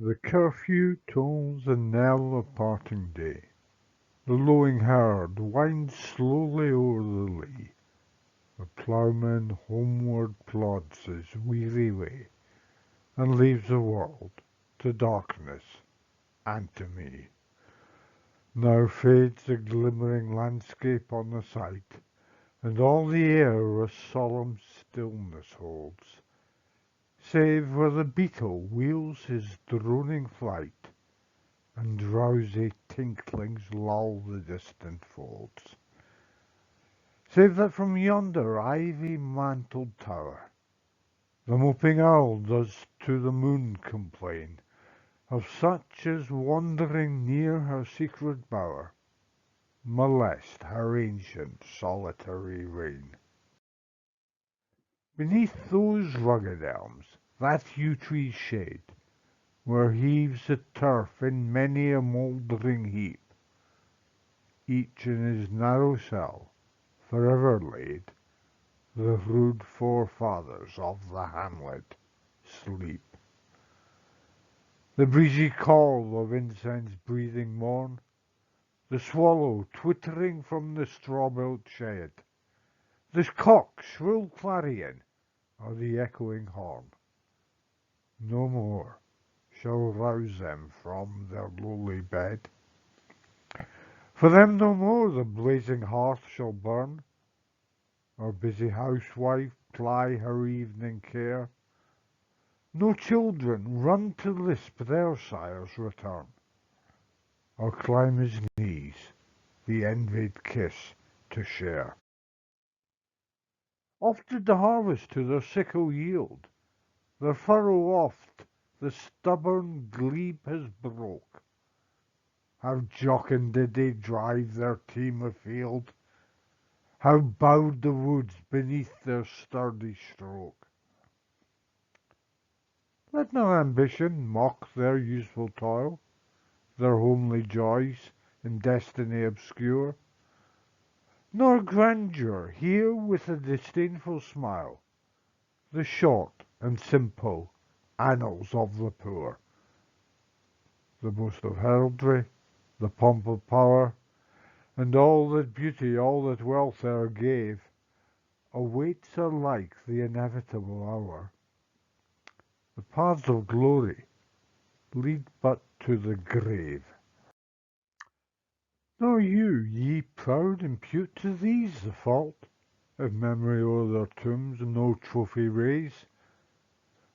The curfew tolls the knell of parting day. The lowing herd winds slowly o'er the lea. The ploughman homeward plods his weary way, and leaves the world to darkness and to me. Now fades the glimmering landscape on the sight, and all the air a solemn stillness holds, save where the beetle wheels his droning flight, and drowsy tinklings lull the distant folds. Save that from yonder ivy-mantled tower the moping owl does to the moon complain of such as wandering near her secret bower molest her ancient solitary reign. Beneath those rugged elms, that yew tree's shade, where heaves the turf in many a mouldering heap, each in his narrow cell, forever laid, the rude forefathers of the hamlet sleep. The breezy call of incense-breathing morn, the swallow twittering from the straw-built shed, the cock's shrill clarion, or the echoing horn, no more shall rouse them from their lowly bed. For them no more the blazing hearth shall burn, or busy housewife ply her evening care. No children run to lisp their sire's return, or climb his knees the envied kiss to share. Oft did the harvest to their sickle yield, their furrow oft the stubborn glebe has broke. How jocund did they drive their team afield, how bowed the woods beneath their sturdy stroke. Let no ambition mock their useful toil, their homely joys in destiny obscure, nor grandeur hear with a disdainful smile the short and simple annals of the poor. The boast of heraldry, the pomp of power, and all that beauty, all that wealth e'er gave, awaits alike the inevitable hour. The paths of glory lead but to the grave. Nor you, ye proud, impute to these the fault, if memory o'er their tombs no trophy raise,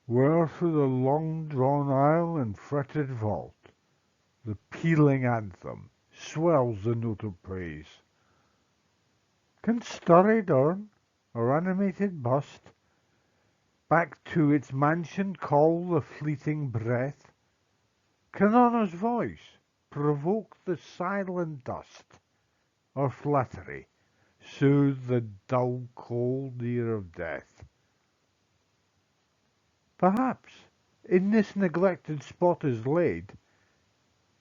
where through the long-drawn aisle and fretted vault the pealing anthem swells the note of praise. Can storied urn or animated bust back to its mansion call the fleeting breath? Can honour's voice provoke the silent dust, or flattery soothe the dull cold ear of death? Perhaps in this neglected spot is laid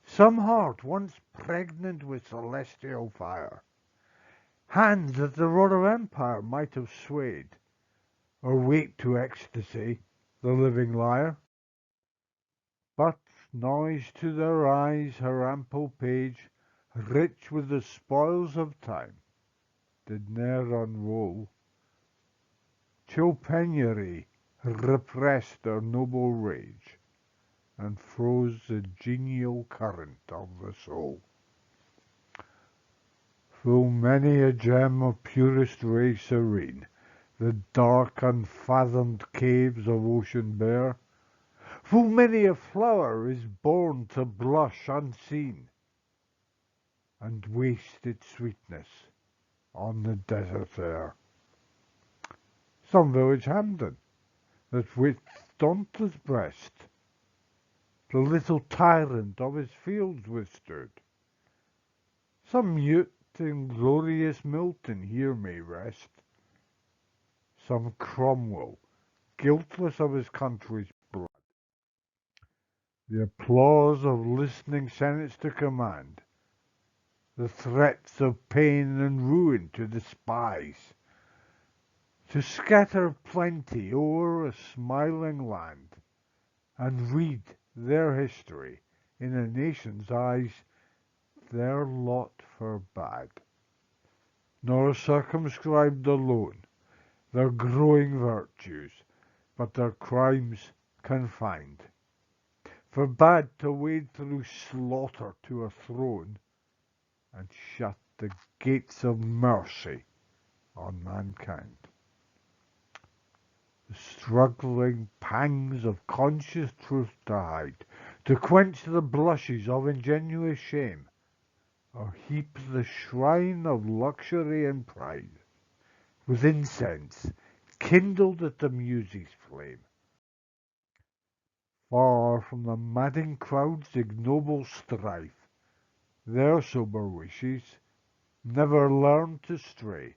some heart once pregnant with celestial fire, hands that the rod of empire might have swayed, or waked to ecstasy the living lyre. But noise to their eyes her ample page, rich with the spoils of time, did ne'er unroll. Chill penury repressed their noble rage, and froze the genial current of the soul. Full many a gem of purest ray serene the dark unfathomed caves of ocean bear, full many a flower is born to blush unseen, and waste its sweetness on the desert air. Some village Hampden, that with dauntless breast the little tyrant of his fields withstood, some mute inglorious Milton here may rest, some Cromwell, guiltless of his country's blood, the applause of listening senates to command, the threats of pain and ruin to despise, to scatter plenty o'er a smiling land, and read their history, in a nation's eyes, their lot forbade, nor circumscribed alone their growing virtues, but their crimes confined, forbade to wade through slaughter to a throne, and shut the gates of mercy on mankind. The struggling pangs of conscious truth to hide, to quench the blushes of ingenuous shame, or heap the shrine of luxury and pride with incense kindled at the Muses' flame. Far from the madding crowd's ignoble strife, their sober wishes never learned to stray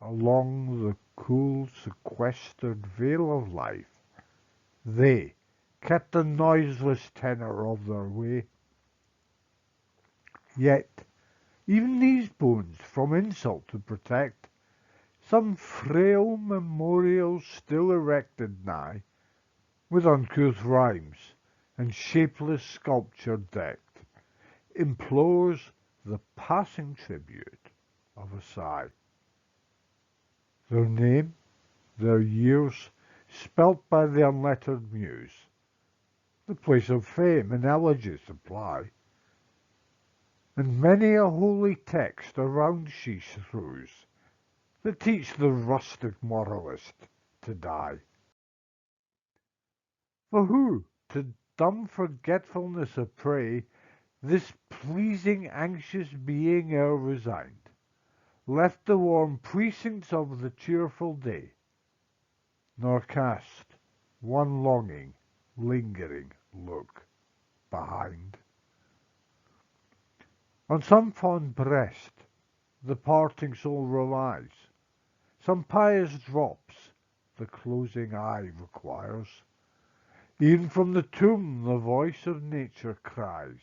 along the cool sequestered vale of life. They kept the noiseless tenor of their way. Yet, even these bones from insult to protect, some frail memorial still erected nigh, with uncouth rhymes and shapeless sculpture decked, implores the passing tribute of a sigh. Their name, their years, spelt by the unlettered muse, the place of fame and elegy supply, and many a holy text around she strews, that teach the rustic moralist to die. For who, to dumb forgetfulness a prey, this pleasing anxious being e'er resigned, left the warm precincts of the cheerful day, nor cast one longing, lingering look behind. On some fond breast the parting soul relies, some pious drops the closing eye requires. E'en from the tomb the voice of nature cries,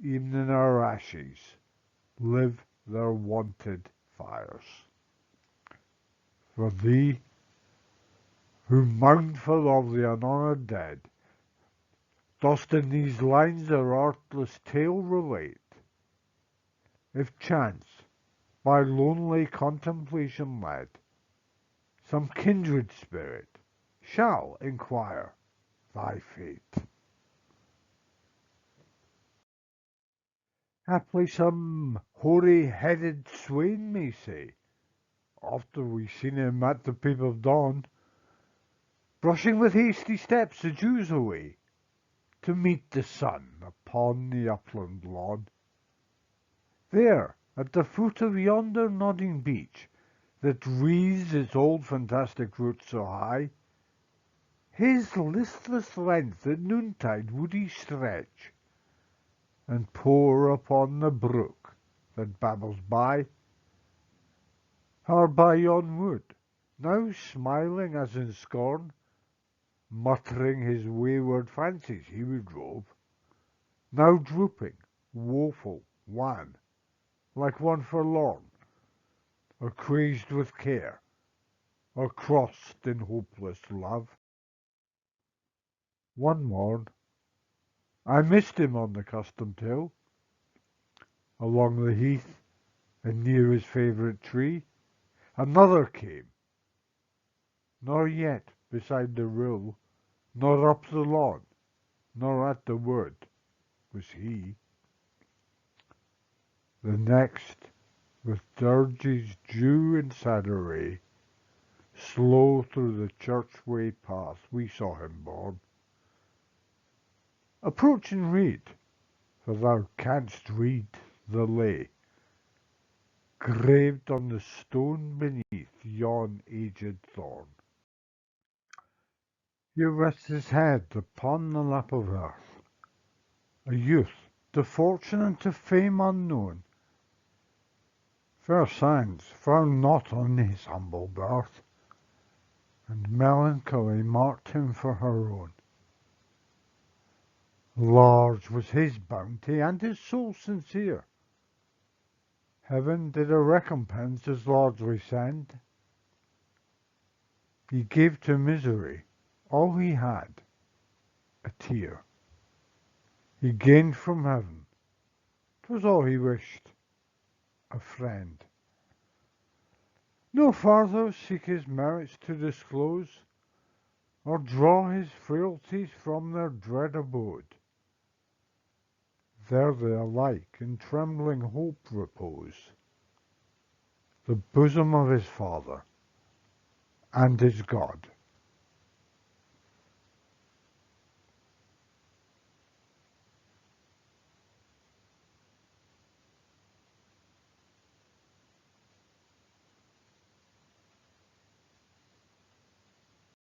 e'en in our ashes live their wonted fires. For thee, who mournful of the unhonoured dead, dost in these lines their artless tale relate, if chance, by lonely contemplation led, some kindred spirit shall inquire thy fate. Haply some hoary-headed swain may say, after we've seen him at the peep of dawn, brushing with hasty steps the dews away, to meet the sun upon the upland lawn. There, at the foot of yonder nodding beech, that wreathes its old fantastic roots so high, his listless length at noontide would he stretch, and pore upon the brook that babbles by. Hard by yon wood, now smiling as in scorn, muttering his wayward fancies he would rove, now drooping, woeful, wan, like one forlorn, or crazed with care, or crossed in hopeless love. One morn I missed him on the customed hill, along the heath, and near his favourite tree. Another came, nor yet beside the rill, nor up the lawn, nor at the wood was he. The next, with dirges dew in sad array, slow through the churchway path we saw him borne. Approach and read, for thou canst read the lay, graved on the stone beneath yon aged thorn. Here rests his head upon the lap of earth, a youth, to fortune and to fame unknown. Fair signs frown not on his humble birth, and melancholy marked him for her own. Large was his bounty, and his soul sincere. Heaven did a recompense as largely send. He gave to misery all he had, a tear. He gained from heaven, 'twas all he wished, a friend. No farther seek his merits to disclose, or draw his frailties from their dread abode. There they alike in trembling hope repose, the bosom of his Father and his God.